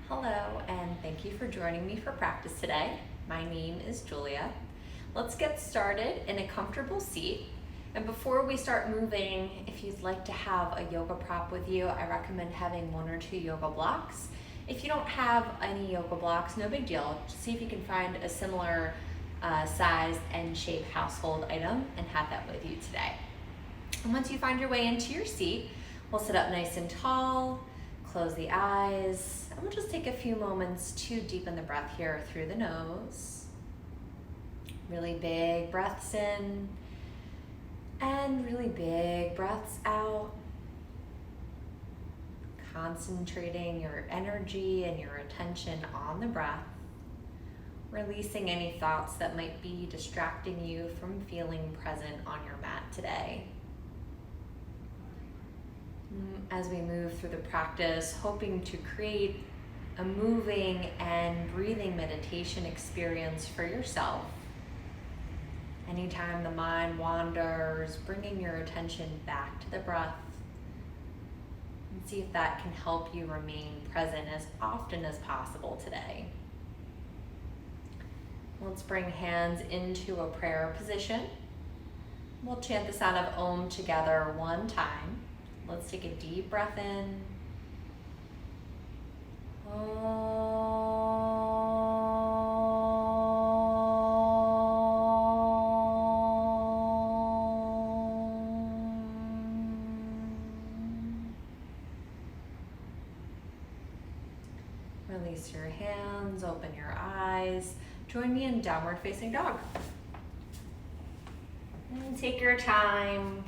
Hello, and thank you for joining me for practice today. My name is Julia. Let's get started in a comfortable seat. And before we start moving, if you'd like to have a yoga prop with you, I recommend having 1 or 2 yoga blocks. If you don't have any yoga blocks, no big deal. Just see if you can find a similar size and shape household item and have that with you today. And once you find your way into your seat, we'll sit up nice and tall, close the eyes, and we'll just take a few moments to deepen the breath here through the nose. Really big breaths in and really big breaths out. Concentrating your energy and your attention on the breath, releasing any thoughts that might be distracting you from feeling present on your mat today. As we move through the practice, hoping to create a moving and breathing meditation experience for yourself. Anytime the mind wanders, bringing your attention back to the breath, and see if that can help you remain present as often as possible today. Let's bring hands into a prayer position. We'll chant the sound of Om together 1 time. Let's take a deep breath in. Release your hands, open your eyes. Join me in downward facing dog. And take your time.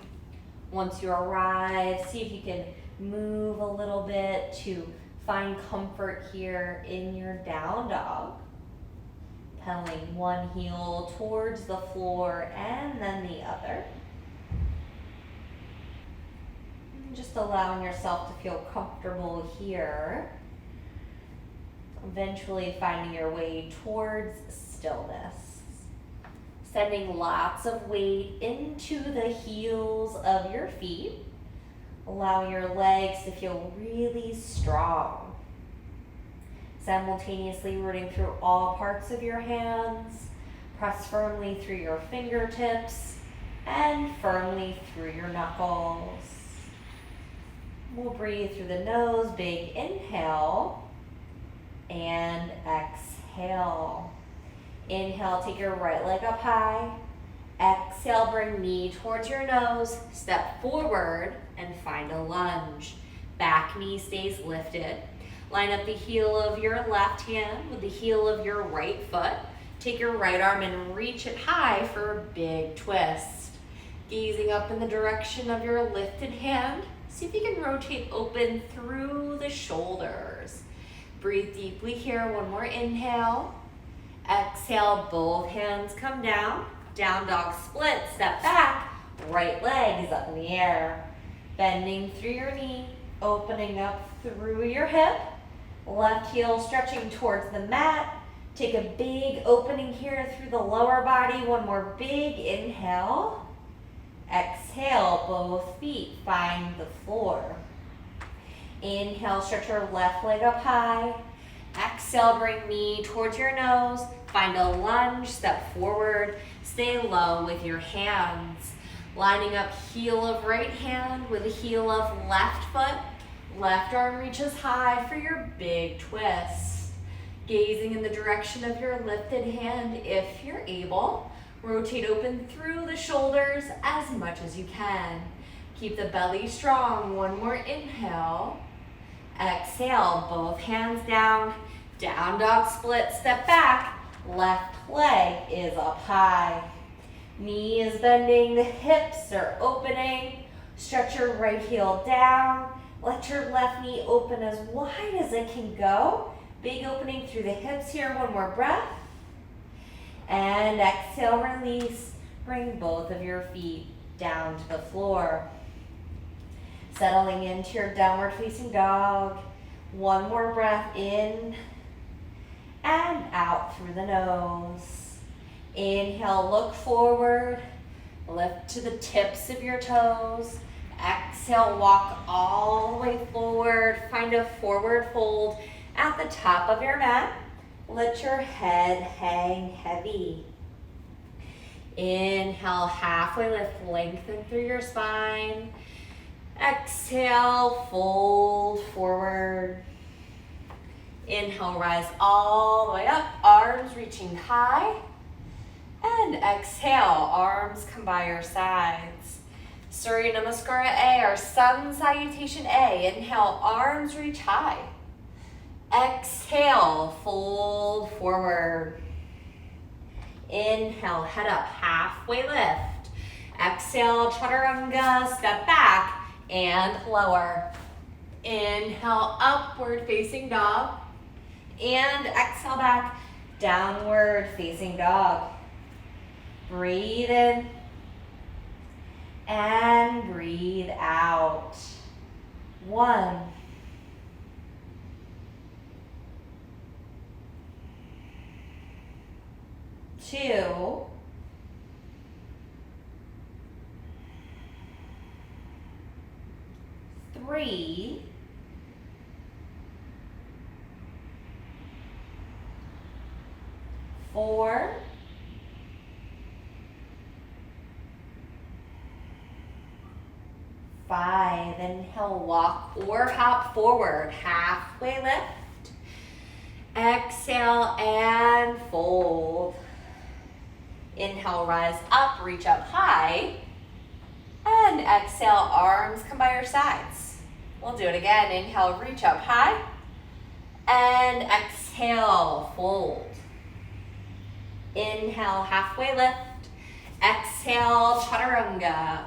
Once you arrive, see if you can move a little bit to find comfort here in your down dog. Pedaling one heel towards the floor and then the other. And just allowing yourself to feel comfortable here. Eventually finding your way towards stillness. Sending lots of weight into the heels of your feet. Allow your legs to feel really strong. Simultaneously rooting through all parts of your hands. Press firmly through your fingertips and firmly through your knuckles. We'll breathe through the nose, big inhale and exhale. Inhale, take your right leg up high. Exhale, bring knee towards your nose. Step forward and find a lunge. Back knee stays lifted. Line up the heel of your left hand with the heel of your right foot. Take your right arm and reach it high for a big twist. Gazing up in the direction of your lifted hand. See if you can rotate open through the shoulders. Breathe deeply here. 1 more inhale. Exhale, both hands come down. Down dog split, step back. Right leg is up in the air. Bending through your knee, opening up through your hip. Left heel stretching towards the mat. Take a big opening here through the lower body. 1 more big inhale. Exhale, both feet find the floor. Inhale, stretch your left leg up high. Exhale, bring knee towards your nose. Find a lunge, step forward. Stay low with your hands. Lining up heel of right hand with the heel of left foot. Left arm reaches high for your big twist. Gazing in the direction of your lifted hand if you're able. Rotate open through the shoulders as much as you can. Keep the belly strong. 1 more inhale. Exhale, both hands down. Down dog split, step back. Left leg is up high. Knee is bending, the hips are opening. Stretch your right heel down. Let your left knee open as wide as it can go. Big opening through the hips here. 1 more breath. And exhale, release. Bring both of your feet down to the floor. Settling into your downward facing dog. 1 more breath in and out through the nose. Inhale, look forward. Lift to the tips of your toes. Exhale, walk all the way forward. Find a forward fold At the top of your mat, let your head hang heavy. Inhale, halfway lift, lengthen through your spine. Exhale, fold forward. Inhale, rise all the way up, arms reaching high. And exhale, arms come by your sides. Surya Namaskara A, or Sun Salutation A. Inhale, arms reach high. Exhale, fold forward. Inhale, head up, halfway lift. Exhale, Chaturanga, step back and lower. Inhale, upward facing dog. And exhale back, downward facing dog. Breathe in and breathe out. 1, 2, 3, 4, 5. Inhale, walk or hop forward, halfway lift. Exhale and fold. Inhale, rise up, reach up high. And exhale, arms come by your sides. We'll do it again. Inhale, reach up high. And exhale, fold. Inhale, halfway lift. Exhale, Chaturanga.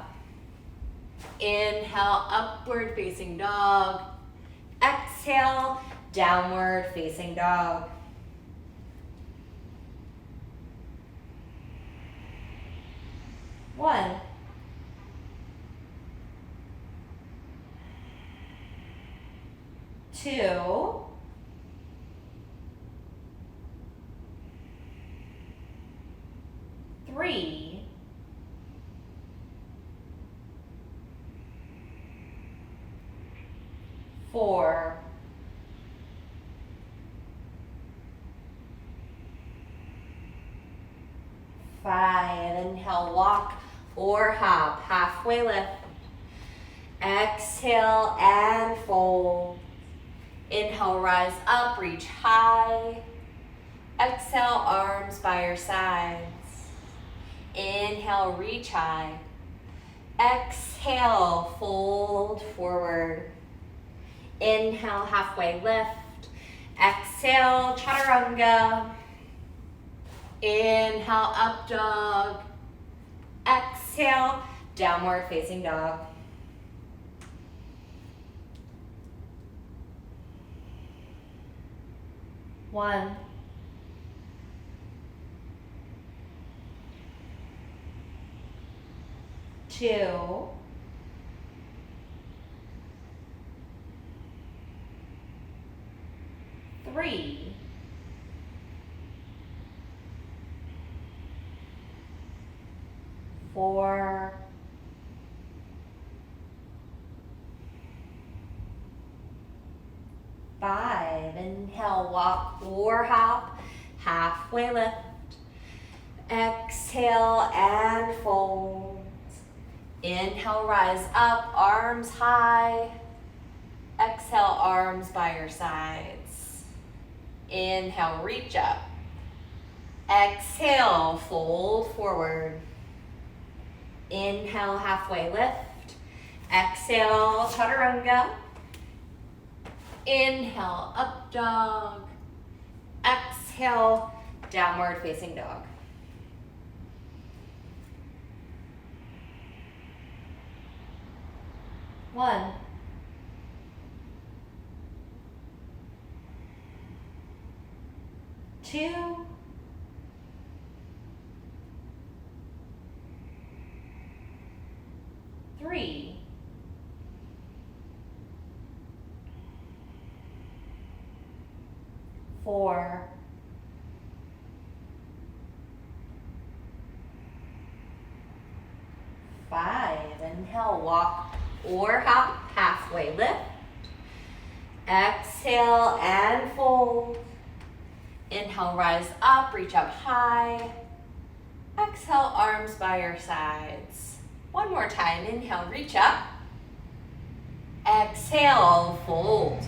Inhale, upward facing dog. Exhale, downward facing dog. One, 2, 3, 4, 5. Inhale, walk or hop, halfway lift. Exhale and fold. Inhale, rise up, reach high. Exhale, arms by your sides. Inhale, reach high. Exhale, fold forward. Inhale, halfway lift. Exhale, Chaturanga. Inhale, up dog. Exhale, downward facing dog. One, 2, 3, 4, 5. Inhale, walk or hop, halfway lift. Exhale and fold. Inhale, rise up, arms high. Exhale, arms by your sides. Inhale, reach up. Exhale, fold forward. Inhale, halfway lift. Exhale, Chaturanga. Inhale, up dog. Exhale, downward facing dog. One, 2, 3, 4, 5. Inhale, walk or hop, halfway lift. Exhale and fold. Inhale, rise up, reach up high. Exhale, arms by your sides. One more time, inhale, reach up. Exhale, fold.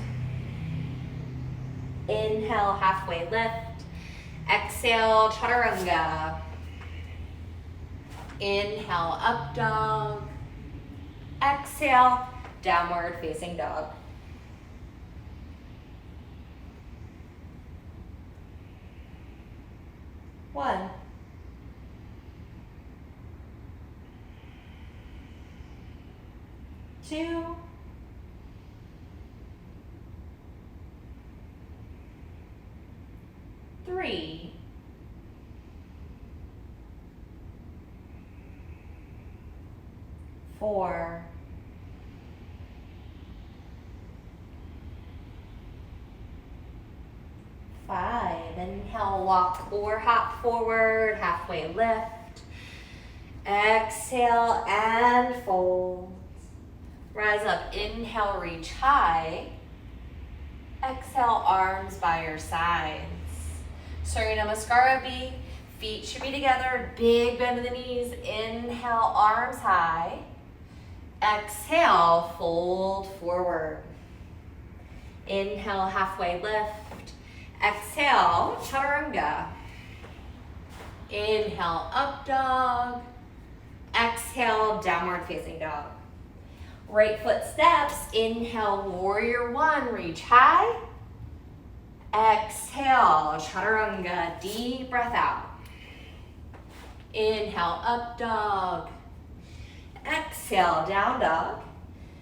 Inhale, halfway lift. Exhale, chaturanga. Inhale, up dog. Exhale, downward facing dog. One. Two. Three. Four. Five. Inhale, walk or hop forward, halfway lift. Exhale and fold. Rise up, inhale, reach high. Exhale, arms by your sides. Surya Namaskara B. Feet should be together, big bend in the knees. Inhale, arms high. Exhale, fold forward. Inhale, halfway lift. Exhale, chaturanga. Inhale, up dog. Exhale, downward facing dog. Right foot steps. Inhale, warrior one, reach high. Exhale, chaturanga, deep breath out. Inhale, up dog. Exhale, down dog.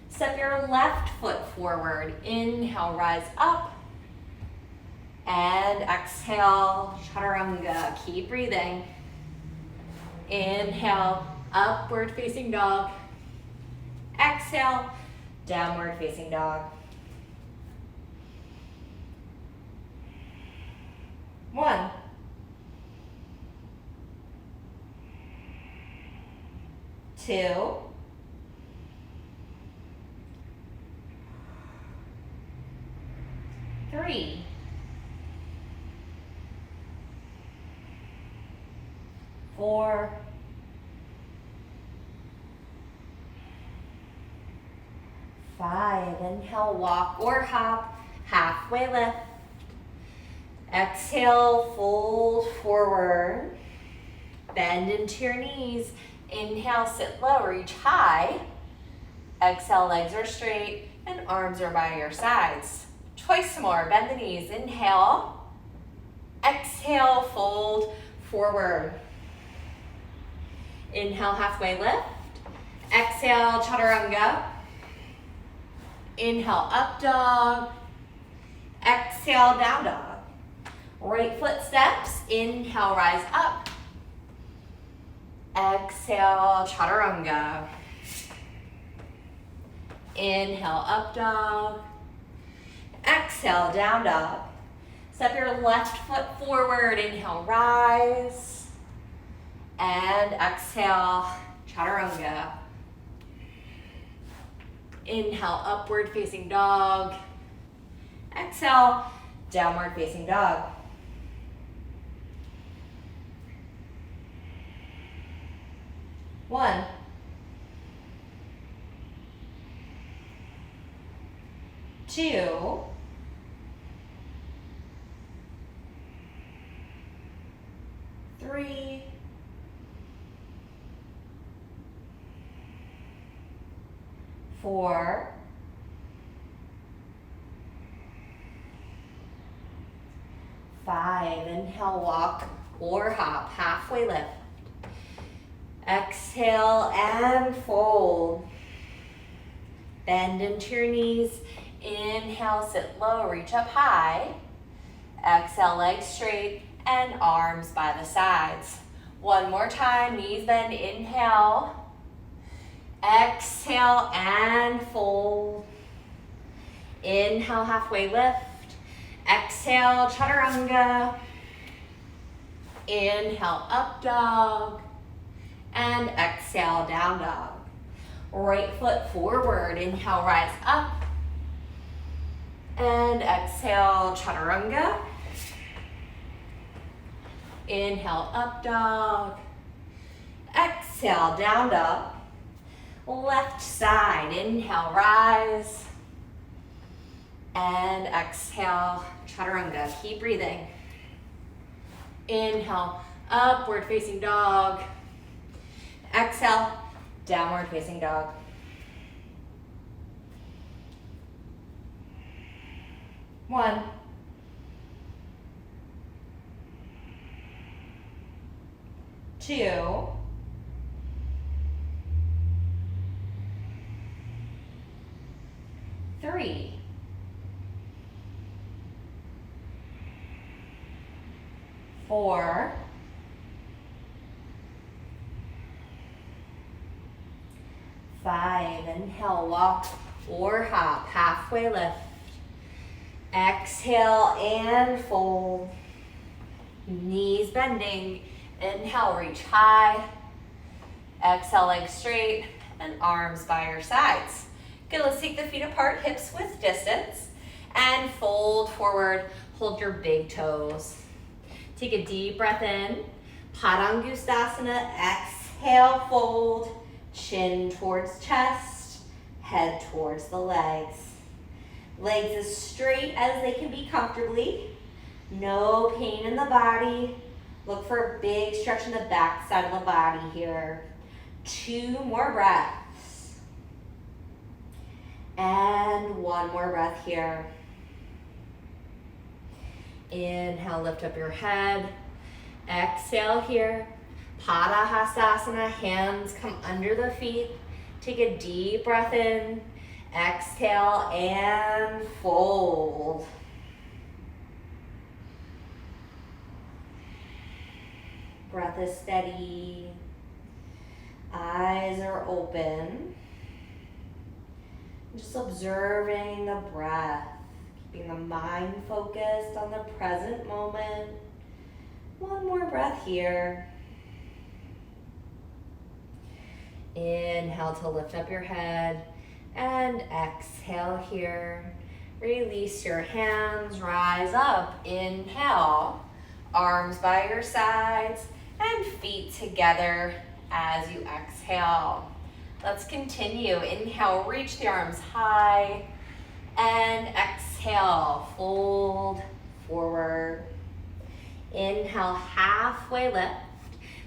Step your left foot forward. Inhale, rise up. And exhale, chaturanga. Keep breathing. Inhale, upward facing dog. Exhale, downward facing dog. One. Two. Three. Four. Five. Inhale, walk or hop, halfway lift. Exhale, fold forward. Bend into your knees. Inhale, sit low, reach high. Exhale, legs are straight and arms are by your sides. Twice more, bend the knees. Inhale. Exhale, fold forward. Inhale, halfway lift. Exhale, chaturanga. Inhale, up dog. Exhale, down dog. Right foot steps. Inhale, rise up. Exhale, chaturanga. Inhale, up dog. Exhale, down dog. Step your left foot forward. Inhale, rise. And exhale, chaturanga. Inhale, upward facing dog. Exhale, downward facing dog. One. Two. Three. Four. Five. Inhale, walk or hop, halfway lift. Exhale and fold. Bend into your knees. Inhale, sit low, reach up high. Exhale, legs straight and arms by the sides. One more time, knees bend, inhale. Exhale and fold. Inhale, halfway lift. Exhale, chaturanga. Inhale, up dog. And exhale, down dog. Right foot forward. Inhale, rise up. And exhale, chaturanga. Inhale, up dog. Exhale, down dog. Left side, inhale, rise. And exhale, chaturanga. Keep breathing. Inhale, upward facing dog. Exhale, downward facing dog. One. Two. Three. 4. 5. Inhale, walk or hop, halfway lift. Exhale and fold. Knees bending. Inhale, reach high. Exhale, legs straight and arms by your sides. Good, let's take the feet apart, hips width distance, and fold forward. Hold your big toes. Take a deep breath in. Padangustasana. Exhale, fold. Chin towards chest, head towards the legs. Legs as straight as they can be comfortably. No pain in the body. Look for a big stretch in the back side of the body here. 2 more breaths. And 1 more breath here. Inhale, lift up your head. Exhale here. Padahastasana, hands come under the feet. Take a deep breath in. Exhale and fold. Breath is steady. Eyes are open. Just observing the breath. Keeping the mind focused on the present moment. 1 more breath here. Inhale to lift up your head and exhale here. Release your hands, rise up. Inhale, arms by your sides and feet together as you exhale. Let's continue. Inhale, reach the arms high and exhale, fold forward. Inhale, halfway lift,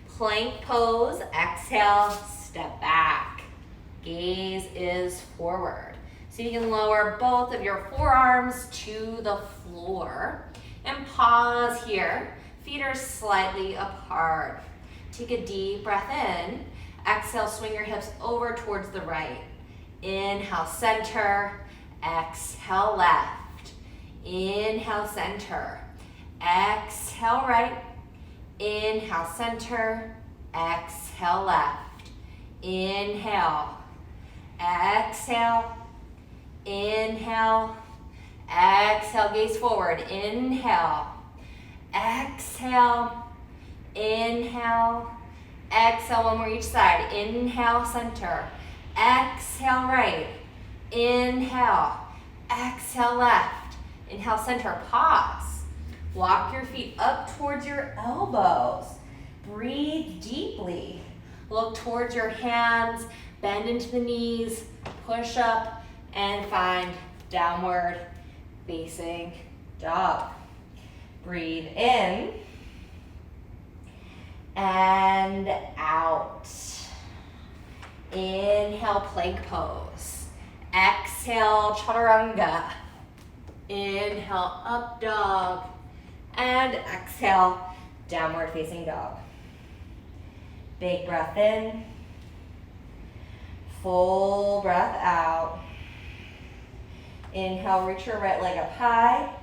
plank pose. Exhale, step back. Gaze is forward. So you can lower both of your forearms to the floor and pause here. Feet are slightly apart. Take a deep breath in. Exhale, swing your hips over towards the right. Inhale, center. Exhale, left. Inhale, center. Exhale, right. Inhale, center. Exhale, left. Inhale, exhale, inhale, exhale, gaze forward. Inhale, exhale, inhale, exhale. 1 more each side. Inhale, center. Exhale, right. Inhale, exhale, left. Inhale, center. Pause. Walk your feet up towards your elbows. Breathe deeply. Look towards your hands, bend into the knees, push up, and find downward facing dog. Breathe in and out. Inhale, plank pose. Exhale, chaturanga. Inhale, up dog. And exhale, downward facing dog. Big breath in. Full breath out. Inhale, reach your right leg up high.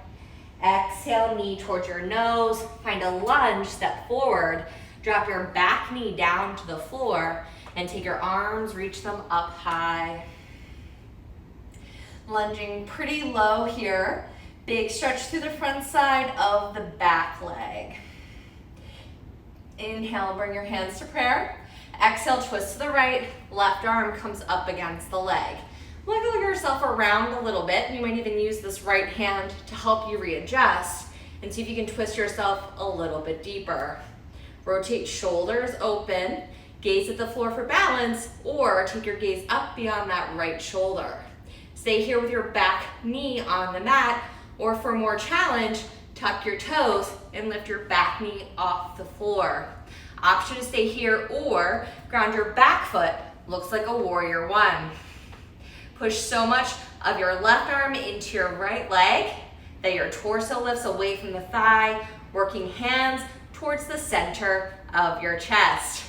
Exhale, knee towards your nose. Find a lunge, step forward. Drop your back knee down to the floor and take your arms, reach them up high. Lunging pretty low here. Big stretch through the front side of the back leg. Inhale, bring your hands to prayer. Exhale, twist to the right. Left arm comes up against the leg. Wiggle yourself around a little bit. You might even use this right hand to help you readjust and see if you can twist yourself a little bit deeper. Rotate shoulders open, gaze at the floor for balance, or take your gaze up beyond that right shoulder. Stay here with your back knee on the mat, or for more challenge, tuck your toes and lift your back knee off the floor. Option to stay here or ground your back foot, looks like a warrior one. Push so much of your left arm into your right leg that your torso lifts away from the thigh, working hands towards the center of your chest.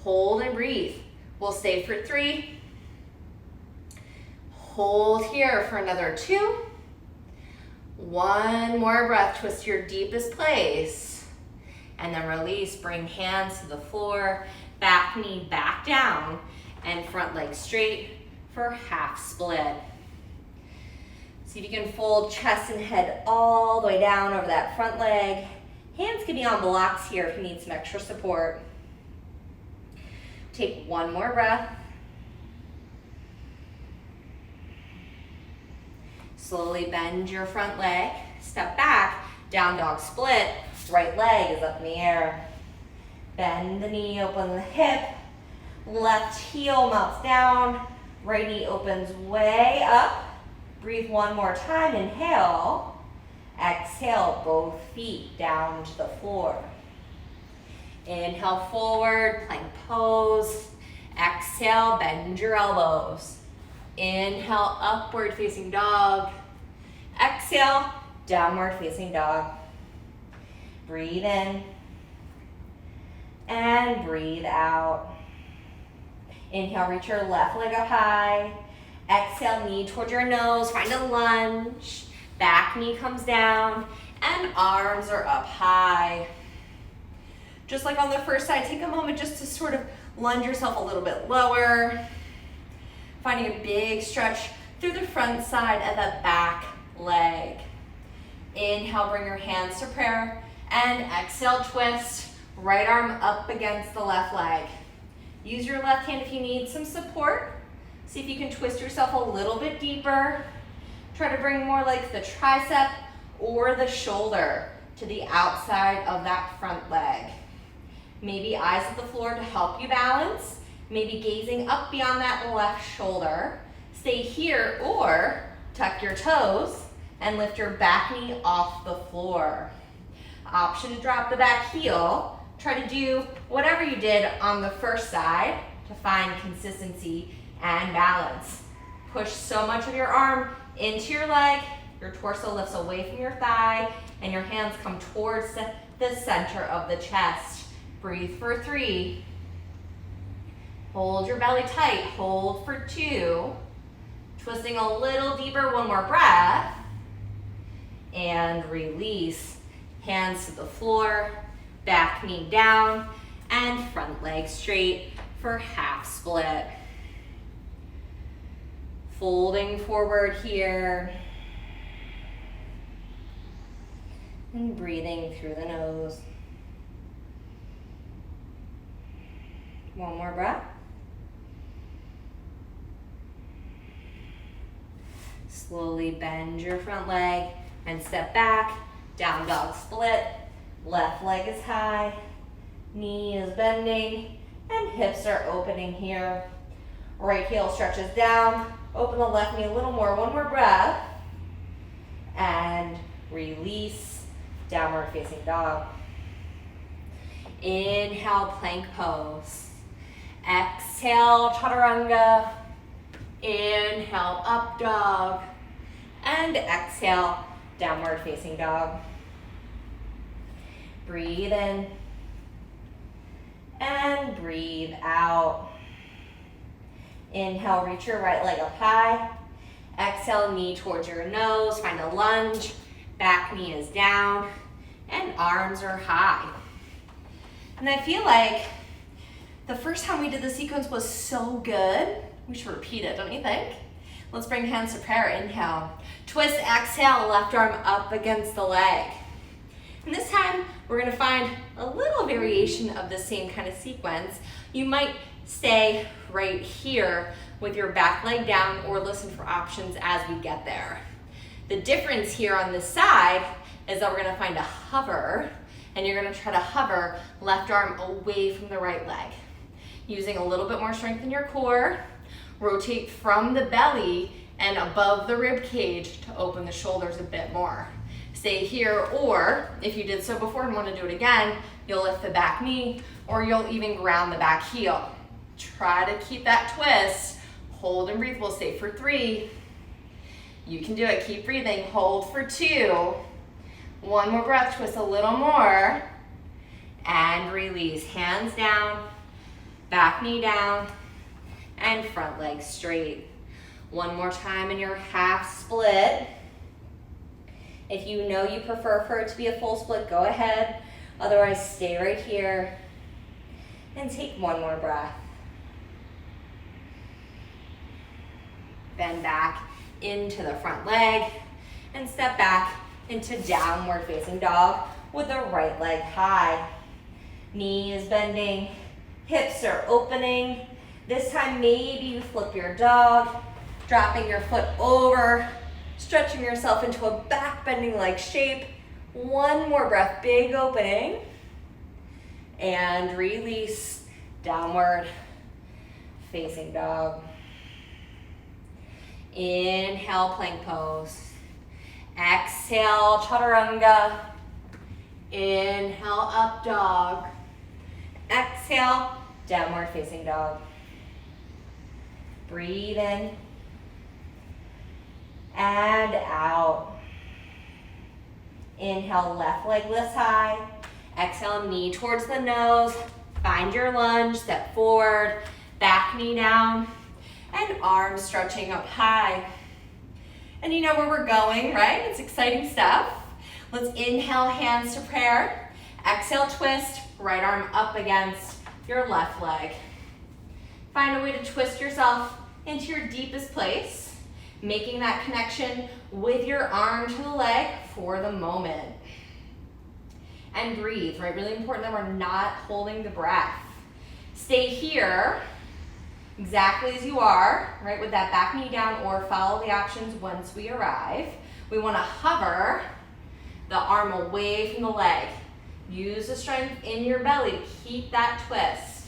Hold and breathe. We'll stay for 3. Hold here for another 2. One more breath, twist to your deepest place. And then release, bring hands to the floor, back knee back down, and front leg straight for half split. See if you can fold chest and head all the way down over that front leg. Hands can be on blocks here if you need some extra support. Take one more breath. Slowly bend your front leg, step back, down dog split, right leg is up in the air. Bend the knee, open the hip, left heel melts down, right knee opens way up. Breathe one more time, inhale. Exhale, both feet down to the floor. Inhale forward, plank pose. Exhale, bend your elbows. Inhale, upward facing dog. Exhale, downward facing dog. Breathe in and breathe out. Inhale, reach your left leg up high. Exhale, knee towards your nose, find a lunge. Back knee comes down and arms are up high. Just like on the first side, take a moment just to sort of lunge yourself a little bit lower. Finding a big stretch through the front side of the back leg. Inhale, bring your hands to prayer. And exhale, twist. Right arm up against the left leg. Use your left hand if you need some support. See if you can twist yourself a little bit deeper. Try to bring more like the tricep or the shoulder to the outside of that front leg. Maybe eyes at the floor to help you balance. Maybe gazing up beyond that left shoulder. Stay here or tuck your toes and lift your back knee off the floor. Option to drop the back heel. Try to do whatever you did on the first side to find consistency and balance. Push so much of your arm into your leg, your torso lifts away from your thigh, and your hands come towards the center of the chest. Breathe for 3. Hold your belly tight, hold for 2. Twisting a little deeper, one more breath. And release. Hands to the floor, back knee down, and front leg straight for half split. Folding forward here. And breathing through the nose. One more breath. Slowly bend your front leg and step back. Down dog split. Left leg is high. Knee is bending. And hips are opening here. Right heel stretches down. Open the left knee a little more. One more breath. And release. Downward facing dog. Inhale, plank pose. Exhale, chaturanga. Inhale, up dog. And exhale, downward facing dog. Breathe in. And breathe out. Inhale, reach your right leg up high. Exhale, knee towards your nose. Find a lunge. Back knee is down. And arms are high. And I feel like the first time we did the sequence was so good. We should repeat it, don't you think? Let's bring hands to prayer. Inhale. Twist, exhale, left arm up against the leg. And this time, we're gonna find a little variation of the same kind of sequence. You might stay right here, with your back leg down or listen for options as we get there. The difference here on this side is that we're gonna find a hover, and you're gonna try to hover left arm away from the right leg. Using a little bit more strength in your core, rotate from the belly and above the rib cage to open the shoulders a bit more. Stay here, or if you did so before and want to do it again, you'll lift the back knee, or you'll even ground the back heel. Try to keep that twist. Hold and breathe. We'll stay for 3. You can do it. Keep breathing. Hold for 2. One more breath. Twist a little more. And release. Hands down, back knee down, and front leg straight. One more time in your half split. If you know you prefer for it to be a full split, go ahead. Otherwise, stay right here and take one more breath. Bend back into the front leg and step back into downward facing dog with the right leg high. Knee is bending, hips are opening. This time, maybe you flip your dog, dropping your foot over, stretching yourself into a back bending leg shape. One more breath, big opening. And release, downward facing dog. Inhale, plank pose. Exhale, chaturanga. Inhale, up dog. Exhale, downward facing dog. Breathe in and out. Inhale, left leg lifts high. Exhale, knee towards the nose. Find your lunge, step forward, back knee down, and arms stretching up high. And you know where we're going, right? It's exciting stuff. Let's inhale, hands to prayer. Exhale, twist, right arm up against your left leg. Find a way to twist yourself into your deepest place, making that connection with your arm to the leg for the moment. And breathe, right? Really important that we're not holding the breath. Stay here, exactly as you are, right? With that back knee down, or follow the options once we arrive. We wanna hover the arm away from the leg. Use the strength in your belly to keep that twist.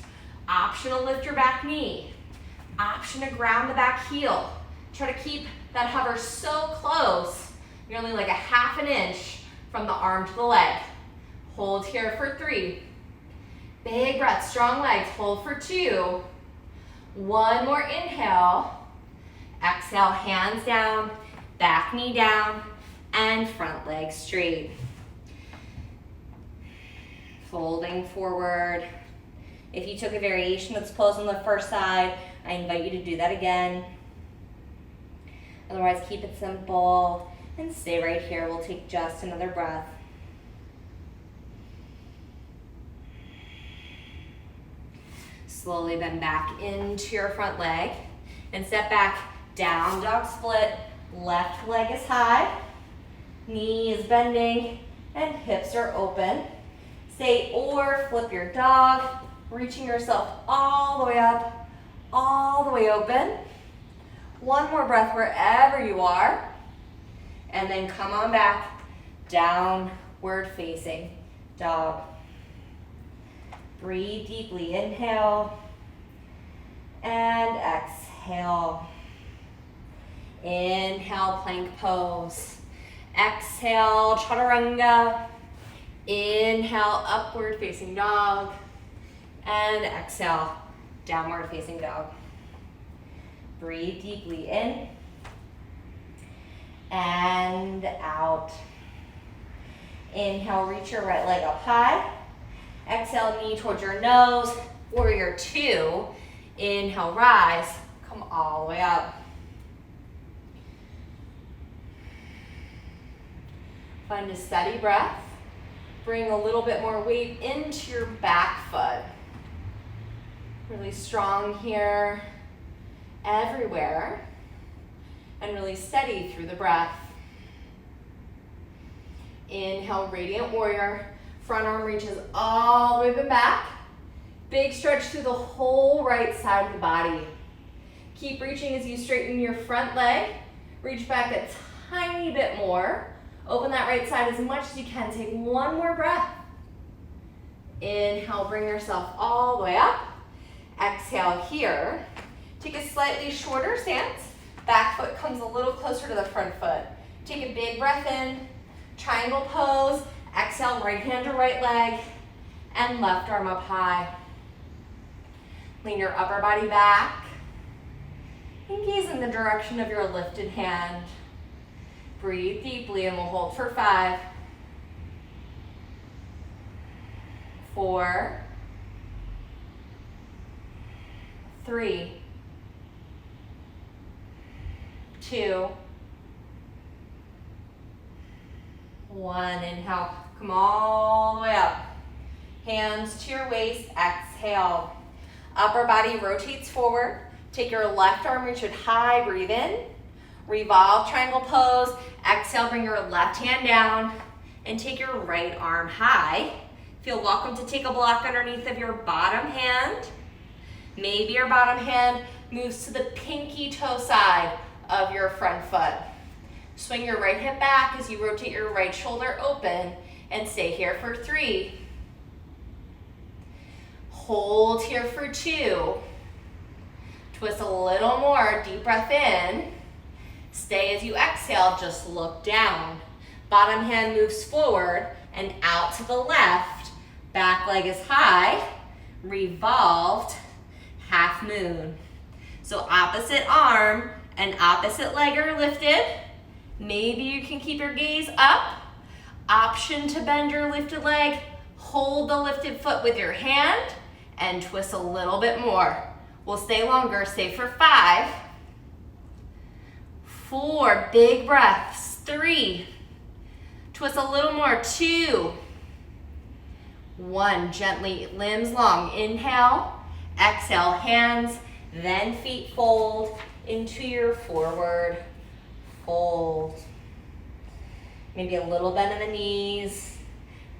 Option to lift your back knee. Option to ground the back heel. Try to keep that hover so close, you're only like a half an inch from the arm to the leg. Hold here for 3. Big breath, strong legs. Hold for 2. One more inhale. Exhale, hands down, back knee down, and front leg straight. Folding forward. If you took a variation of this pose on the first side, I invite you to do that again. Otherwise, keep it simple and stay right here. We'll take just another breath. Slowly bend back into your front leg and step back, down dog split. Left leg is high, knee is bending, and hips are open. Stay or flip your dog, reaching yourself all the way up, all the way open. One more breath wherever you are, and then come on back, downward facing dog. Breathe deeply, inhale, and exhale. Inhale, plank pose. Exhale, chaturanga. Inhale, upward facing dog. And exhale, downward facing dog. Breathe deeply in and out. Inhale, reach your right leg up high. Exhale, knee towards your nose. Warrior 2. Inhale, rise. Come all the way up. Find a steady breath. Bring a little bit more weight into your back foot. Really strong here, everywhere. And really steady through the breath. Inhale, radiant warrior. Front arm reaches all the way back. Big stretch through the whole right side of the body. Keep reaching as you straighten your front leg. Reach back a tiny bit more. Open that right side as much as you can. Take one more breath. Inhale, bring yourself all the way up. Exhale here. Take a slightly shorter stance. Back foot comes a little closer to the front foot. Take a big breath in. Triangle pose. Exhale, right hand to right leg. And left arm up high. Lean your upper body back. And gaze in the direction of your lifted hand. Breathe deeply and we'll hold for 5, 4, 3, 2, 1. Inhale, come all the way up. Hands to your waist, exhale. Upper body rotates forward. Take your left arm, reach it high, breathe in. Revolve, triangle pose. Exhale, bring your left hand down and take your right arm high. Feel welcome to take a block underneath of your bottom hand. Maybe your bottom hand moves to the pinky toe side of your front foot. Swing your right hip back as you rotate your right shoulder open and stay here for 3. Hold here for 2. Twist a little more, deep breath in. Stay as you exhale, just look down. Bottom hand moves forward and out to the left. Back leg is high, revolved, half moon. So opposite arm and opposite leg are lifted. Maybe you can keep your gaze up. Option to bend your lifted leg. Hold the lifted foot with your hand and twist a little bit more. We'll stay longer, stay for 5, 4, big breaths, 3, twist a little more, 2, 1, gently, limbs long, inhale, exhale, hands, then feet fold into your forward fold. Maybe a little bend in the knees,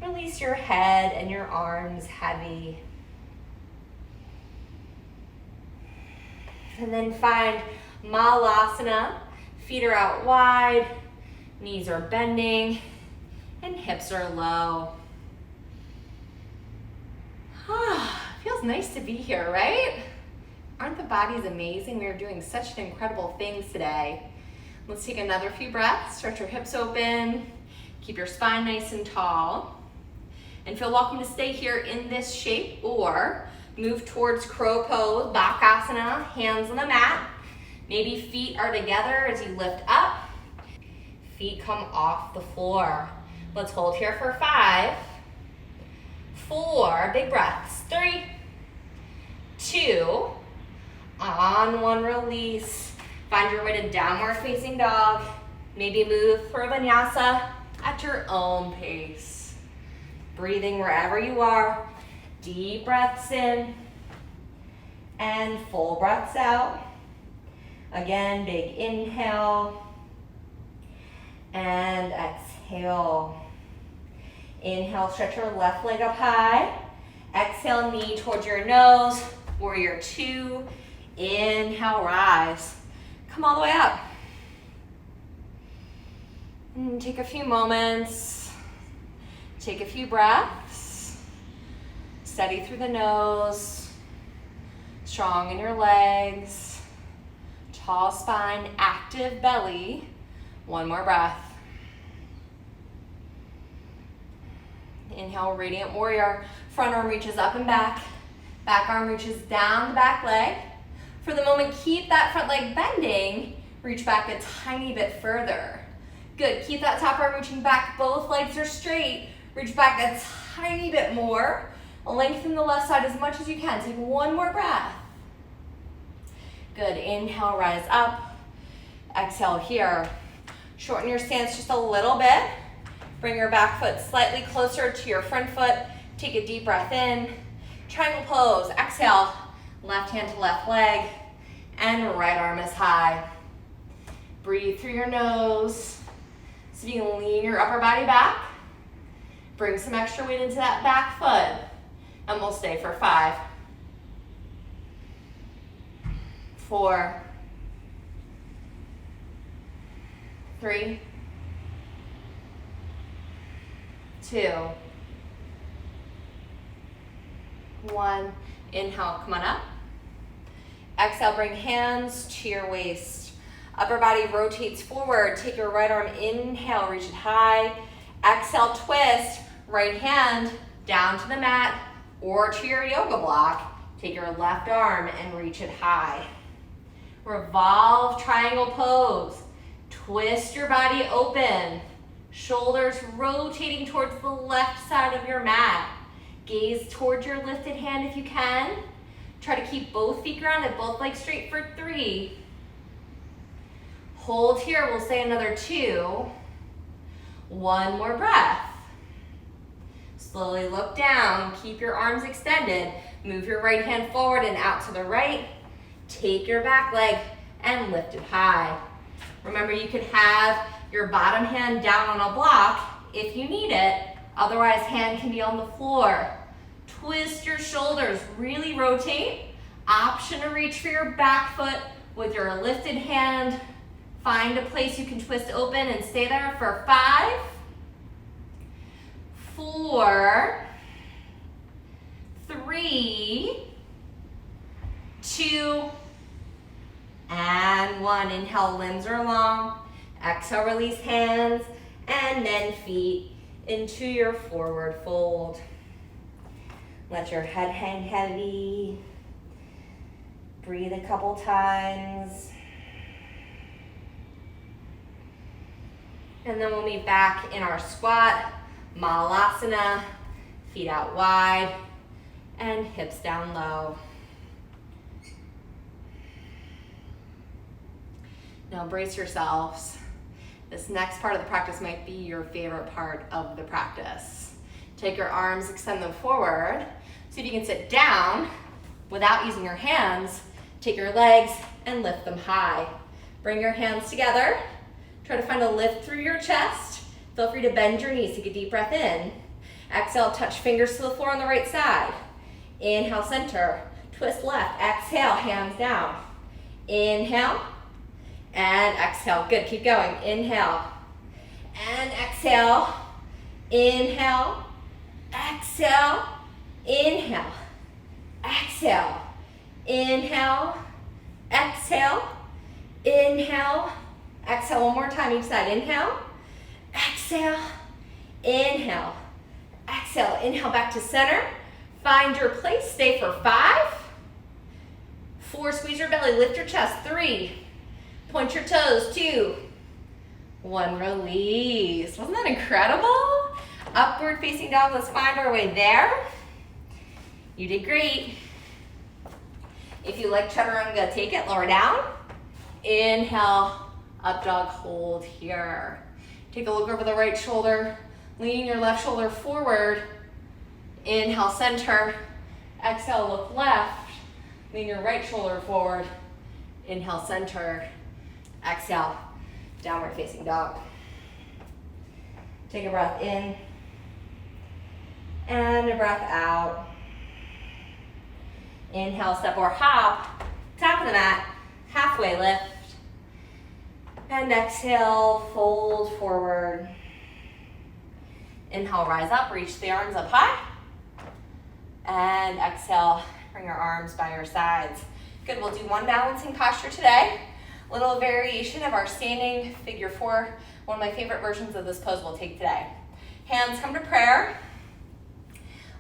release your head and your arms heavy. And then find Malasana. Feet are out wide, knees are bending, and hips are low. Feels nice to be here, right? Aren't the bodies amazing? We are doing such incredible things today. Let's take another few breaths. Stretch your hips open. Keep your spine nice and tall. And feel welcome to stay here in this shape or move towards crow pose, Bakasana, hands on the mat. Maybe feet are together as you lift up. Feet come off the floor. Let's hold here for 5, 4, big breaths, 3, 2, on 1, release. Find your way to downward facing dog. Maybe move for vinyasa at your own pace. Breathing wherever you are. Deep breaths in and full breaths out. Again, big inhale and exhale. Inhale, stretch your left leg up high. Exhale, knee towards your nose. Warrior 2. Inhale, rise. Come all the way up. And take a few moments. Take a few breaths. Steady through the nose. Strong in your legs. Tall spine, active belly. One more breath. Inhale, radiant warrior. Front arm reaches up and back. Back arm reaches down the back leg. For the moment, keep that front leg bending. Reach back a tiny bit further. Good, keep that top arm reaching back. Both legs are straight. Reach back a tiny bit more. Lengthen the left side as much as you can. Take one more breath. Good, inhale, rise up. Exhale here. Shorten your stance just a little bit. Bring your back foot slightly closer to your front foot. Take a deep breath in. Triangle pose, exhale. Left hand to left leg. And right arm is high. Breathe through your nose. So you can lean your upper body back. Bring some extra weight into that back foot. And we'll stay for 5, 4, 3, 2, 1. Inhale, come on up. Exhale, bring hands to your waist. Upper body rotates forward. Take your right arm, inhale, reach it high. Exhale, twist, right hand down to the mat or to your yoga block. Take your left arm and reach it high. Revolve triangle pose. Twist your body open. Shoulders rotating towards the left side of your mat. Gaze towards your lifted hand if you can. Try to keep both feet grounded, both legs straight for 3. Hold here, we'll say another 2. 1 more breath. Slowly look down, keep your arms extended. Move your right hand forward and out to the right. Take your back leg and lift it high. Remember, you could have your bottom hand down on a block if you need it. Otherwise, hand can be on the floor. Twist your shoulders, really rotate. Option to reach for your back foot with your lifted hand. Find a place you can twist open and stay there for 5, 4, 3, 2, and 1. Inhale, limbs are long. Exhale, release hands, and then feet into your forward fold. Let your head hang heavy. Breathe a couple times. And then we'll meet back in our squat, Malasana, feet out wide, and hips down low. Now brace yourselves. This next part of the practice might be your favorite part of the practice. Take your arms, extend them forward. See if you can sit down without using your hands. Take your legs and lift them high. Bring your hands together. Try to find a lift through your chest. Feel free to bend your knees. Take a deep breath in. Exhale, touch fingers to the floor on the right side. Inhale, center. Twist left. Exhale, hands down. Inhale and exhale. Good, keep going. Inhale and exhale. Inhale, exhale, inhale, exhale, inhale, exhale, inhale, exhale. One more time each side. Inhale, exhale, inhale, exhale. Inhale back to center. Find your place. Stay for 5, 4, squeeze your belly, lift your chest. 3, point your toes. 2, 1, release. Wasn't that incredible? Upward facing dog, let's find our way there. You did great. If you like chaturanga, take it, lower down. Inhale, up dog, hold here. Take a look over the right shoulder, lean your left shoulder forward. Inhale, center. Exhale, look left. Lean your right shoulder forward. Inhale, center. Exhale, downward facing dog. Take a breath in and a breath out. Inhale, step or hop, top of the mat, halfway lift. And exhale, fold forward. Inhale, rise up, reach the arms up high. And exhale, bring your arms by your sides. Good, we'll do one balancing posture today. Little variation of our standing figure 4. One of my favorite versions of this pose we'll take today. Hands come to prayer.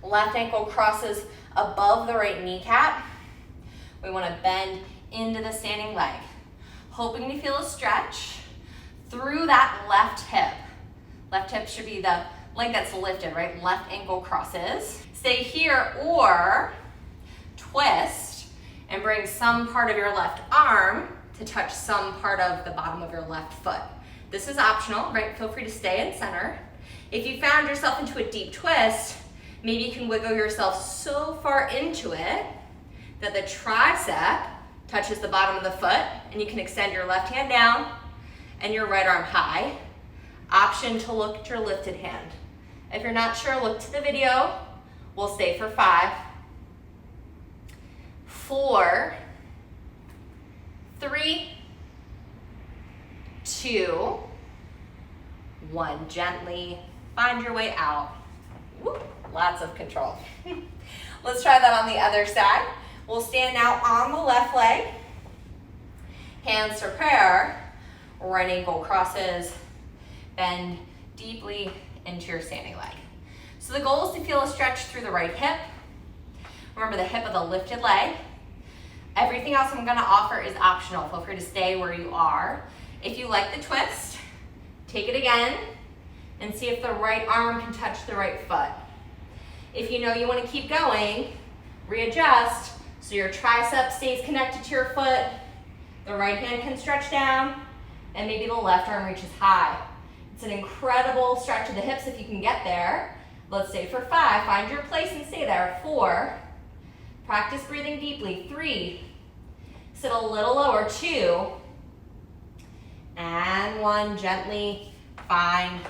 Left ankle crosses above the right kneecap. We want to bend into the standing leg. Hoping to feel a stretch through that left hip. Left hip should be the leg that's lifted, right? Left ankle crosses. Stay here or twist and bring some part of your left arm to touch some part of the bottom of your left foot. This is optional, right? Feel free to stay in center. If you found yourself into a deep twist, maybe you can wiggle yourself so far into it that the tricep touches the bottom of the foot, and you can extend your left hand down and your right arm high. Option to look at your lifted hand. If you're not sure, look to the video. We'll stay for 5, 4, 3, 2, 1, gently find your way out. Woo, lots of control. Let's try that on the other side. We'll stand now on the left leg. Hands to prayer, right ankle crosses, bend deeply into your standing leg. So the goal is to feel a stretch through the right hip. Remember the hip of the lifted leg. Everything else I'm gonna offer is optional. Feel free to stay where you are. If you like the twist, take it again and see if the right arm can touch the right foot. If you know you wanna keep going, readjust so your tricep stays connected to your foot, the right hand can stretch down, and maybe the left arm reaches high. It's an incredible stretch of the hips if you can get there. Let's stay for 5, find your place and stay there. 4, practice breathing deeply. 3, sit a little lower. 2, and 1, gently find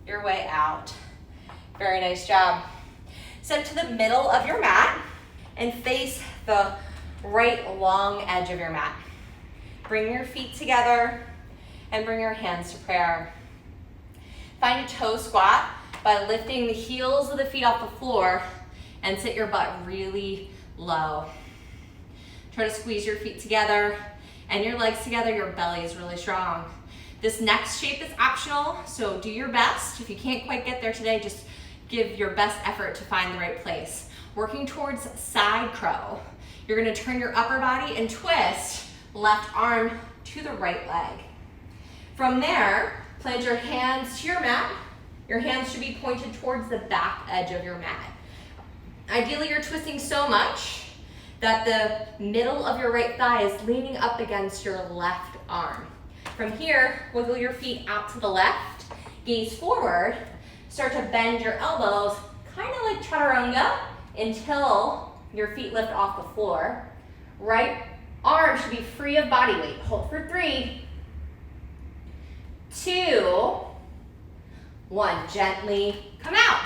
your way out. Very nice job. Step to the middle of your mat and face the right long edge of your mat. Bring your feet together and bring your hands to prayer. Find a toe squat by lifting the heels of the feet off the floor and sit your butt really low. Try to squeeze your feet together and your legs together. Your belly is really strong. This next shape is optional, so do your best. If you can't quite get there today, just give your best effort to find the right place. Working towards side crow. You're gonna turn your upper body and twist left arm to the right leg. From there, plant your hands to your mat. Your hands should be pointed towards the back edge of your mat. Ideally, you're twisting so much that the middle of your right thigh is leaning up against your left arm. From here, wiggle your feet out to the left, gaze forward, start to bend your elbows, kind of like chaturanga, until your feet lift off the floor. Right arm should be free of body weight. Hold for 3, 2, 1. Gently come out.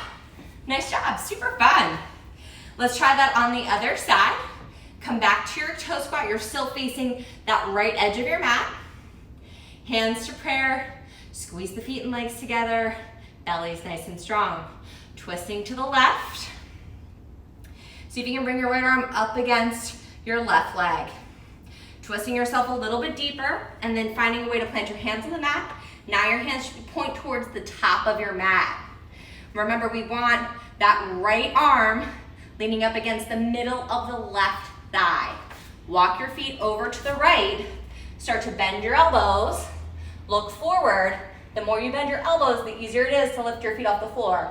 Nice job, super fun. Let's try that on the other side. Come back to your toe squat. You're still facing that right edge of your mat. Hands to prayer. Squeeze the feet and legs together. Belly's nice and strong. Twisting to the left. See if you can bring your right arm up against your left leg. Twisting yourself a little bit deeper and then finding a way to plant your hands on the mat. Now your hands should point towards the top of your mat. Remember, we want that right arm leaning up against the middle of the left thigh. Walk your feet over to the right. Start to bend your elbows. Look forward. The more you bend your elbows, the easier it is to lift your feet off the floor.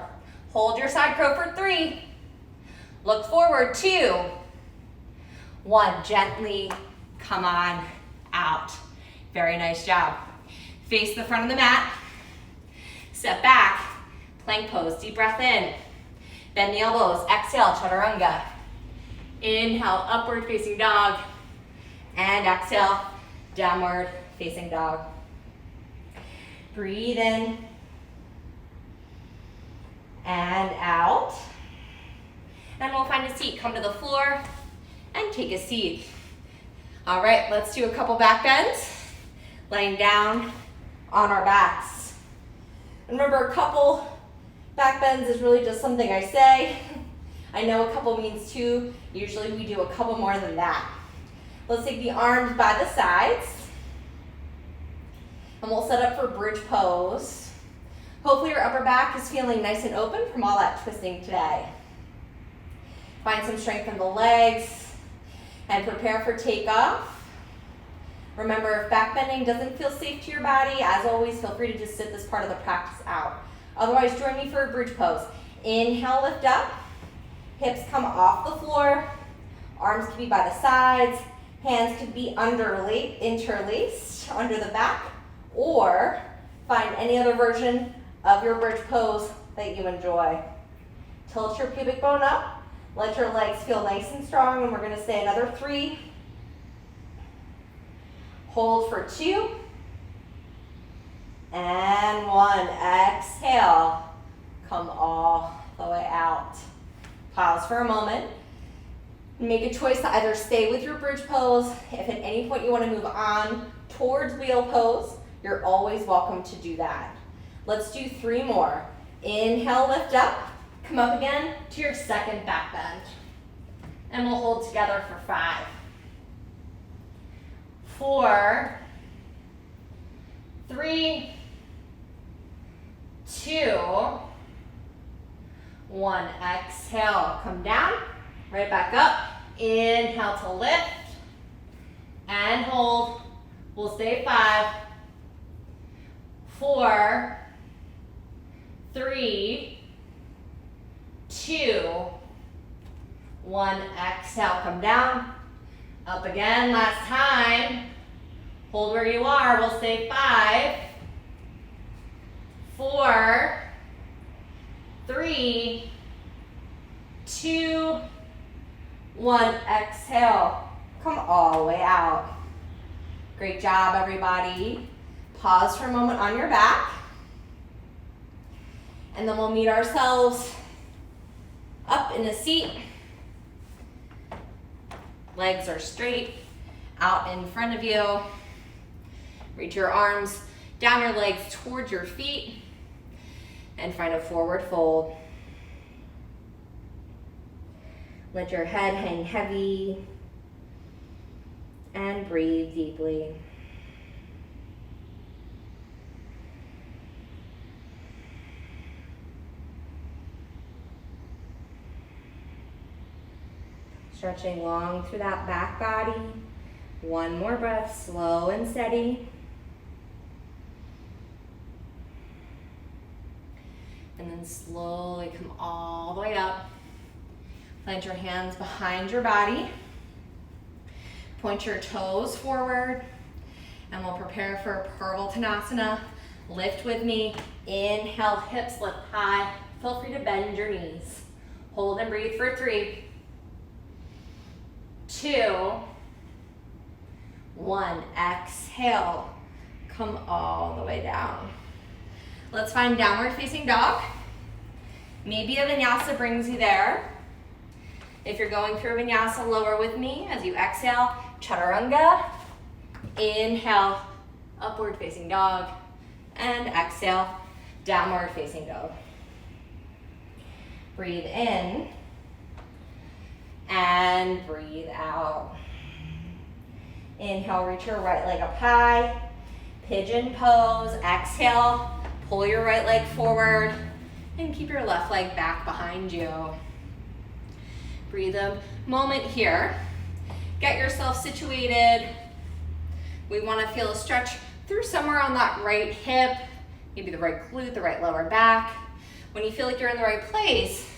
Hold your side crow for 3. Look forward. 2, 1. Gently come on out. Very nice job. Face the front of the mat. Step back. Plank pose. Deep breath in. Bend the elbows. Exhale, chaturanga. Inhale, upward facing dog. And exhale, downward facing dog. Breathe in and out. And we'll find a seat. Come to the floor and take a seat. All right, let's do a couple back bends. Laying down on our backs. Remember, a couple back bends is really just something I say. I know a couple means 2. Usually we do a couple more than that. Let's take the arms by the sides. And we'll set up for bridge pose. Hopefully your upper back is feeling nice and open from all that twisting today. Find some strength in the legs and prepare for takeoff. Remember, if back bending doesn't feel safe to your body, as always, feel free to just sit this part of the practice out. Otherwise, join me for a bridge pose. Inhale, lift up. Hips come off the floor. Arms can be by the sides. Hands could be interlaced under the back, or find any other version of your bridge pose that you enjoy. Tilt your pubic bone up. Let your legs feel nice and strong, and we're going to stay another 3. Hold for 2. And 1. Exhale. Come all the way out. Pause for a moment. Make a choice to either stay with your bridge pose. If at any point you want to move on towards wheel pose, you're always welcome to do that. Let's do 3 more. Inhale, lift up. Come up again to your second back bend. And we'll hold together for 5, 4, 3, 2, 1. Exhale, come down, right back up. Inhale to lift and hold. We'll stay 5, 4, 3, 2, 1. Exhale, come down. Up again, last time. Hold where you are. We'll stay 5, 4, 3, 2, 1. Exhale. Come all the way out. Great job, everybody. Pause for a moment on your back. And then we'll meet ourselves up in a seat. Legs are straight out in front of you. Reach your arms down your legs towards your feet and find a forward fold. Let your head hang heavy and breathe deeply. Stretching long through that back body. One more breath, slow and steady. And then slowly come all the way up. Plant your hands behind your body. Point your toes forward. And we'll prepare for Purvaltanasana. Lift with me. Inhale, hips lift high. Feel free to bend your knees. Hold and breathe for 3, 2, 1. Exhale. Come all the way down. Let's find downward facing dog. Maybe a vinyasa brings you there. If you're going through a vinyasa, lower with me as you exhale. Chaturanga. Inhale, upward facing dog. And exhale, downward facing dog. Breathe in. And breathe out. Inhale, reach your right leg up high. Pigeon pose. Exhale, pull your right leg forward and keep your left leg back behind you. Breathe a moment here. Get yourself situated. We want to feel a stretch through somewhere on that right hip, maybe the right glute, the right lower back. When you feel like you're in the right place,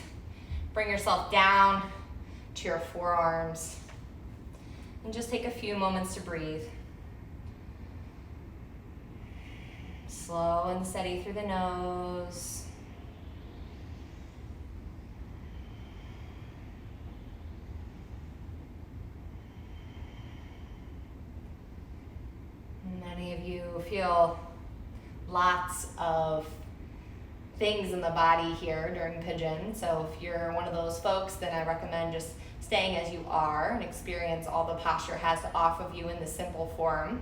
bring yourself down to your forearms. And just take a few moments to breathe. Slow and steady through the nose. Many of you feel lots of things in the body here during pigeon. So if you're one of those folks, then I recommend just staying as you are and experience all the posture has to offer you in the simple form.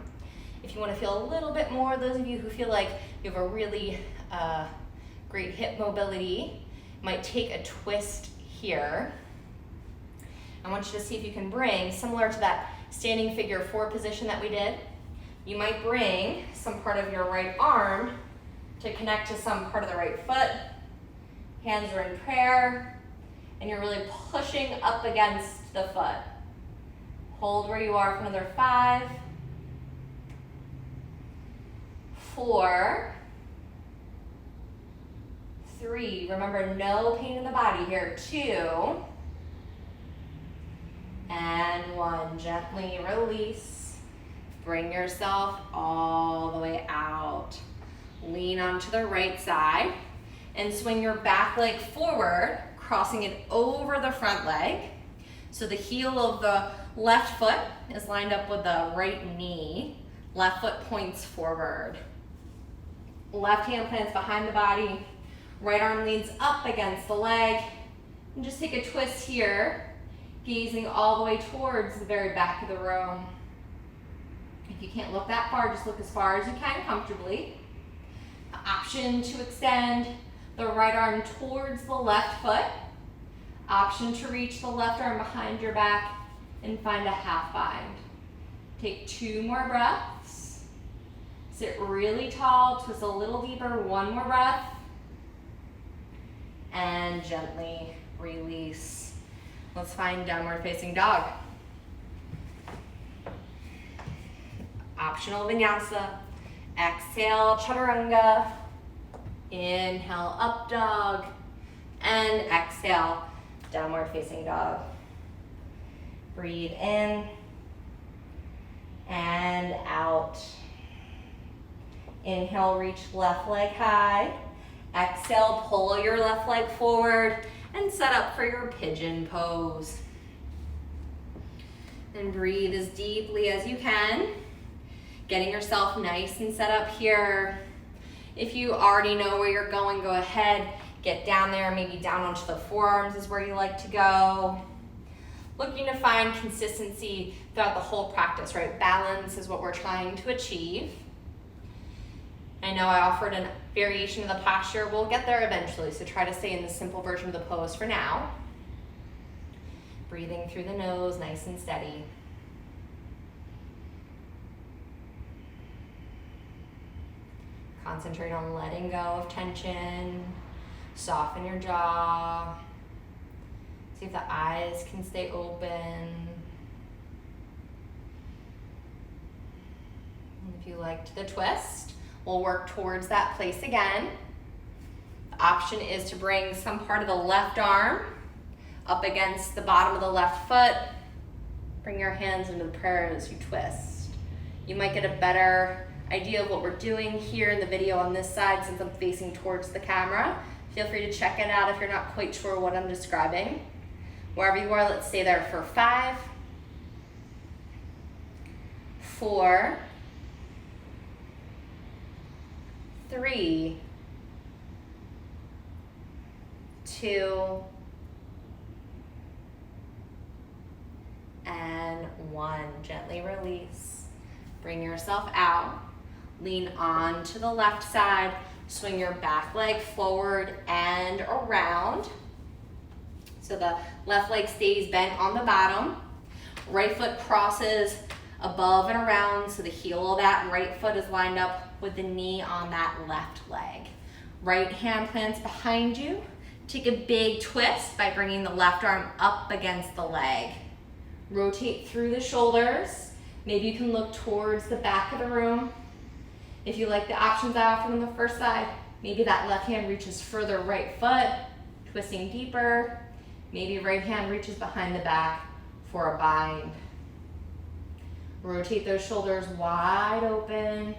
If you want to feel a little bit more, those of you who feel like you have a really great hip mobility, might take a twist here. I want you to see if you can bring, similar to that standing figure 4 position that we did, you might bring some part of your right arm to connect to some part of the right foot. Hands are in prayer, and you're really pushing up against the foot. Hold where you are for another 5, 4, 3. Remember, no pain in the body here. 2, and 1. Gently release. Bring yourself all the way out. Lean onto the right side and swing your back leg forward, crossing it over the front leg. So the heel of the left foot is lined up with the right knee. Left foot points forward. Left hand plants behind the body. Right arm leans up against the leg. And just take a twist here, gazing all the way towards the very back of the room. If you can't look that far, just look as far as you can comfortably. Option to extend the right arm towards the left foot. Option to reach the left arm behind your back and find a half bind. Take 2 more breaths. Sit really tall, twist a little deeper, 1 more breath. And gently release. Let's find downward facing dog. Optional vinyasa. Exhale, chaturanga. Inhale, up dog. And exhale, downward facing dog. Breathe in and out. Inhale, reach left leg high. Exhale, pull your left leg forward and set up for your pigeon pose. And breathe as deeply as you can, getting yourself nice and set up here. If you already know where you're going, go ahead, get down there, maybe down onto the forearms is where you like to go. Looking to find consistency throughout the whole practice, right? Balance is what we're trying to achieve. I know I offered a variation of the posture. We'll get there eventually, so try to stay in the simple version of the pose for now. Breathing through the nose, nice and steady. Concentrate on letting go of tension. Soften your jaw. See if the eyes can stay open. And if you liked the twist, we'll work towards that place again. The option is to bring some part of the left arm up against the bottom of the left foot. Bring your hands into the prayer as you twist. You might get a better idea of what we're doing here in the video on this side since I'm facing towards the camera. Feel free to check it out if you're not quite sure what I'm describing. Wherever you are, let's stay there for 5, 4, 3, 2, and 1. Gently release. Bring yourself out. Lean on to the left side. Swing your back leg forward and around. So the left leg stays bent on the bottom. Right foot crosses above and around, so the heel of that right foot is lined up with the knee on that left leg. Right hand plants behind you. Take a big twist by bringing the left arm up against the leg. Rotate through the shoulders. Maybe you can look towards the back of the room. If you like the options I offered on the first side, maybe that left hand reaches further right foot, twisting deeper. Maybe right hand reaches behind the back for a bind. Rotate those shoulders wide open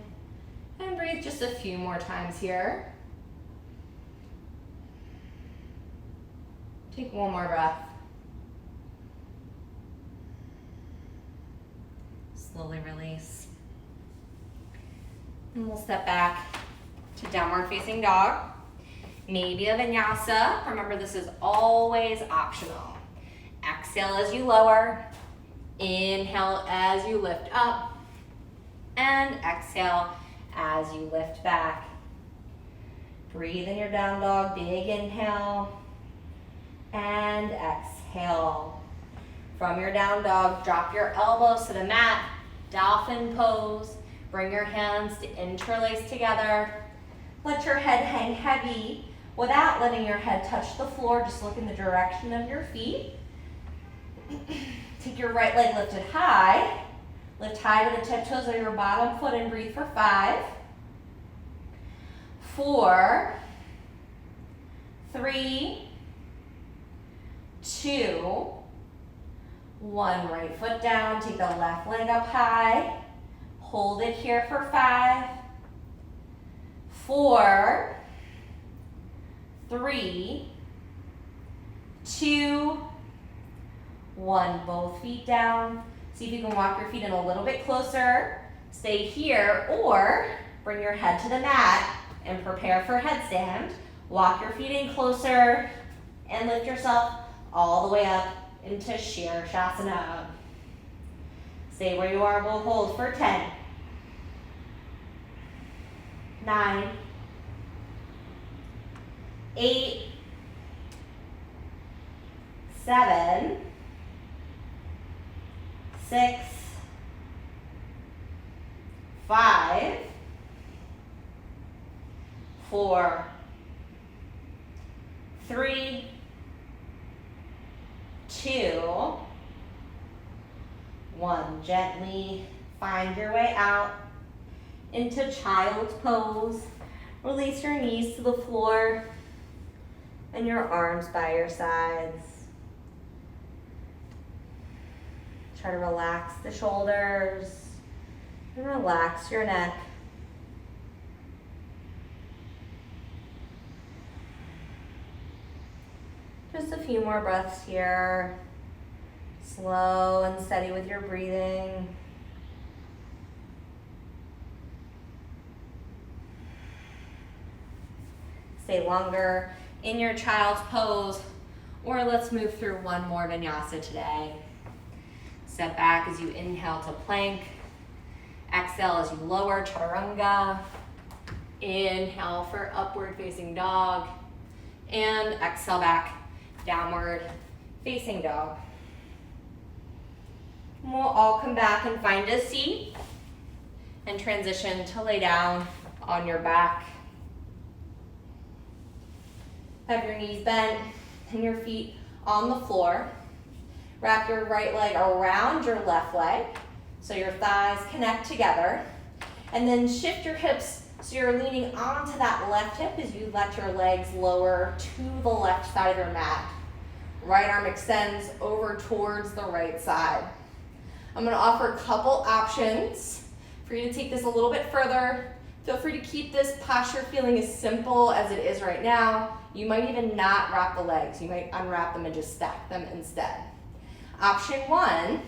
and breathe just a few more times here. Take 1 more breath. Slowly release. And we'll step back to downward facing dog. Maybe a vinyasa. Remember, this is always optional. Exhale as you lower. Inhale as you lift up. And exhale as you lift back. Breathe in your down dog. Big inhale. And exhale. From your down dog, drop your elbows to the mat. Dolphin pose. Bring your hands to interlace together. Let your head hang heavy without letting your head touch the floor. Just look in the direction of your feet. Take your right leg lifted high. Lift high to the tiptoes of your bottom foot and breathe for 5, 4, 3, 2, 1. Right foot down. Take the left leg up high. Hold it here for 5, 4, 3, 2, 1. Both feet down. See if you can walk your feet in a little bit closer. Stay here or bring your head to the mat and prepare for headstand. Walk your feet in closer and lift yourself all the way up into Shavasana. Stay where you are. We'll hold for 10, 9, 8, 7, 6, 5, 4, 3, 2, 1. Gently find your way out into child's pose. Release your knees to the floor and your arms by your sides. Try to relax the shoulders and relax your neck. Just a few more breaths here. Slow and steady with your breathing. Stay longer in your child's pose, or let's move through one more vinyasa today. Step back as you inhale to plank. Exhale as you lower, chaturanga. Inhale for upward facing dog. And exhale back, downward facing dog. And we'll all come back and find a seat and transition to lay down on your back. Have your knees bent and your feet on the floor. Wrap your right leg around your left leg so your thighs connect together. And then shift your hips so you're leaning onto that left hip as you let your legs lower to the left side of your mat. Right arm extends over towards the right side. I'm going to offer a couple options for you to take this a little bit further. Feel free to keep this posture feeling as simple as it is right now. You might even not wrap the legs. You might unwrap them and just stack them instead. Option 1,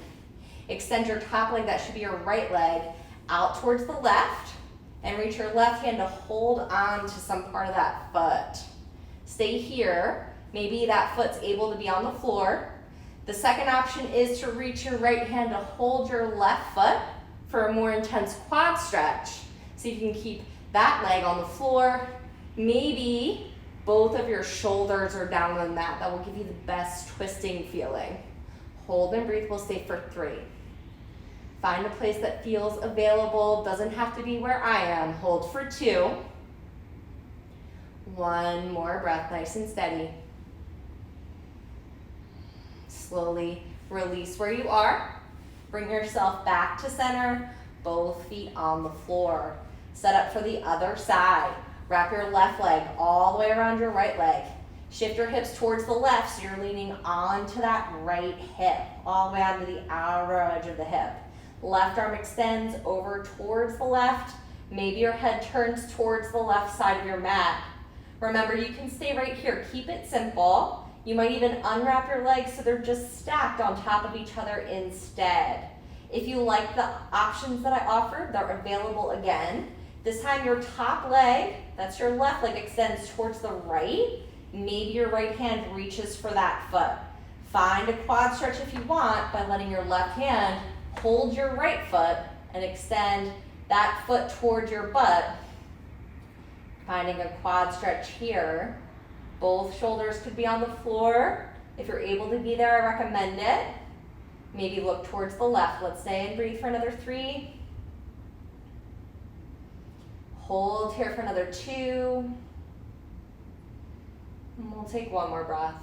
extend your top leg, that should be your right leg, out towards the left and reach your left hand to hold on to some part of that foot. Stay here. Maybe that foot's able to be on the floor. The second option is to reach your right hand to hold your left foot for a more intense quad stretch. So you can keep that leg on the floor. Maybe both of your shoulders are down on the mat. That will give you the best twisting feeling. Hold and breathe. We'll stay for 3. Find a place that feels available. Doesn't have to be where I am. Hold for 2. 1 more breath, nice and steady. Slowly release where you are. Bring yourself back to center. Both feet on the floor. Set up for the other side. Wrap your left leg all the way around your right leg. Shift your hips towards the left so you're leaning onto that right hip, all the way onto the outer edge of the hip. Left arm extends over towards the left. Maybe your head turns towards the left side of your mat. Remember, you can stay right here. Keep it simple. You might even unwrap your legs so they're just stacked on top of each other instead. If you like the options that I offered, they're available again. This time your top leg, that's your left leg, extends towards the right. Maybe your right hand reaches for that foot. Find a quad stretch if you want by letting your left hand hold your right foot and extend that foot towards your butt. Finding a quad stretch here. Both shoulders could be on the floor. If you're able to be there, I recommend it. Maybe look towards the left. Let's stay and breathe for another 3. Hold here for another 2. And we'll take 1 more breath.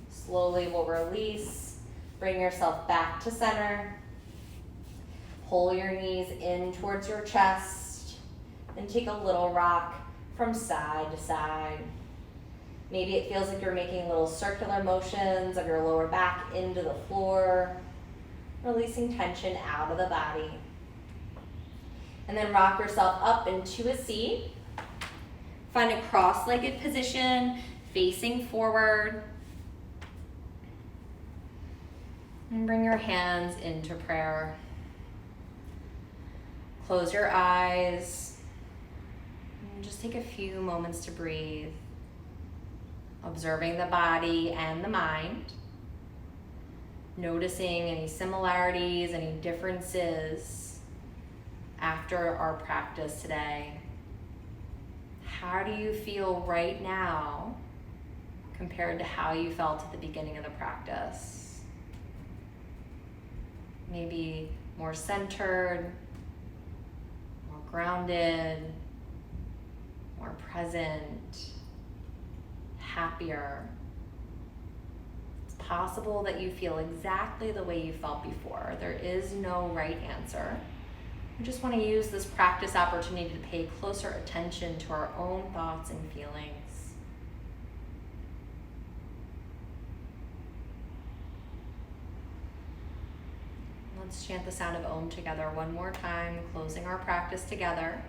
Slowly we'll release. Bring yourself back to center. Pull your knees in towards your chest and take a little rock from side to side. Maybe it feels like you're making little circular motions of your lower back into the floor, releasing tension out of the body. And then rock yourself up into a seat. Find a cross-legged position, facing forward. And bring your hands into prayer. Close your eyes. And just take a few moments to breathe. Observing the body and the mind. Noticing any similarities, any differences after our practice today. How do you feel right now compared to how you felt at the beginning of the practice? Maybe more centered, more grounded, more present, happier. It's possible that you feel exactly the way you felt before. There is no right answer. We just want to use this practice opportunity to pay closer attention to our own thoughts and feelings. Let's chant the sound of Om together one more time, closing our practice together.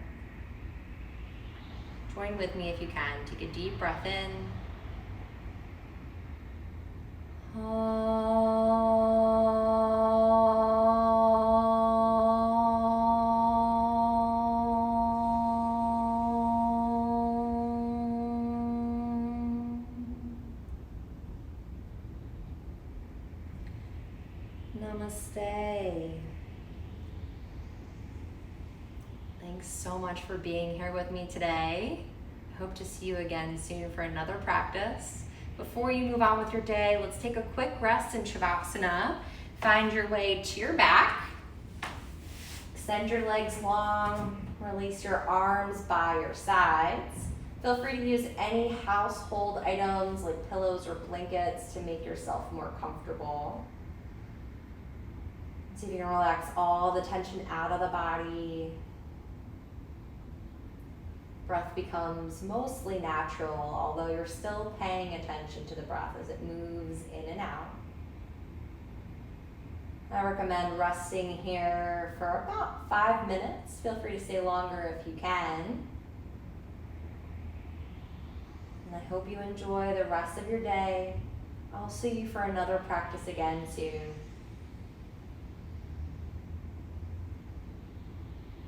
Join with me if you can. Take a deep breath in. Namaste. Thanks so much for being here with me today. I hope to see you again soon for another practice. Before you move on with your day, let's take a quick rest in Shavasana. Find your way to your back. Extend your legs long. Release your arms by your sides. Feel free to use any household items like pillows or blankets to make yourself more comfortable. See if you can relax all the tension out of the body. Breath becomes mostly natural, although you're still paying attention to the breath as it moves in and out. I recommend resting here for about 5 minutes. Feel free to stay longer if you can. And I hope you enjoy the rest of your day. I'll see you for another practice again soon.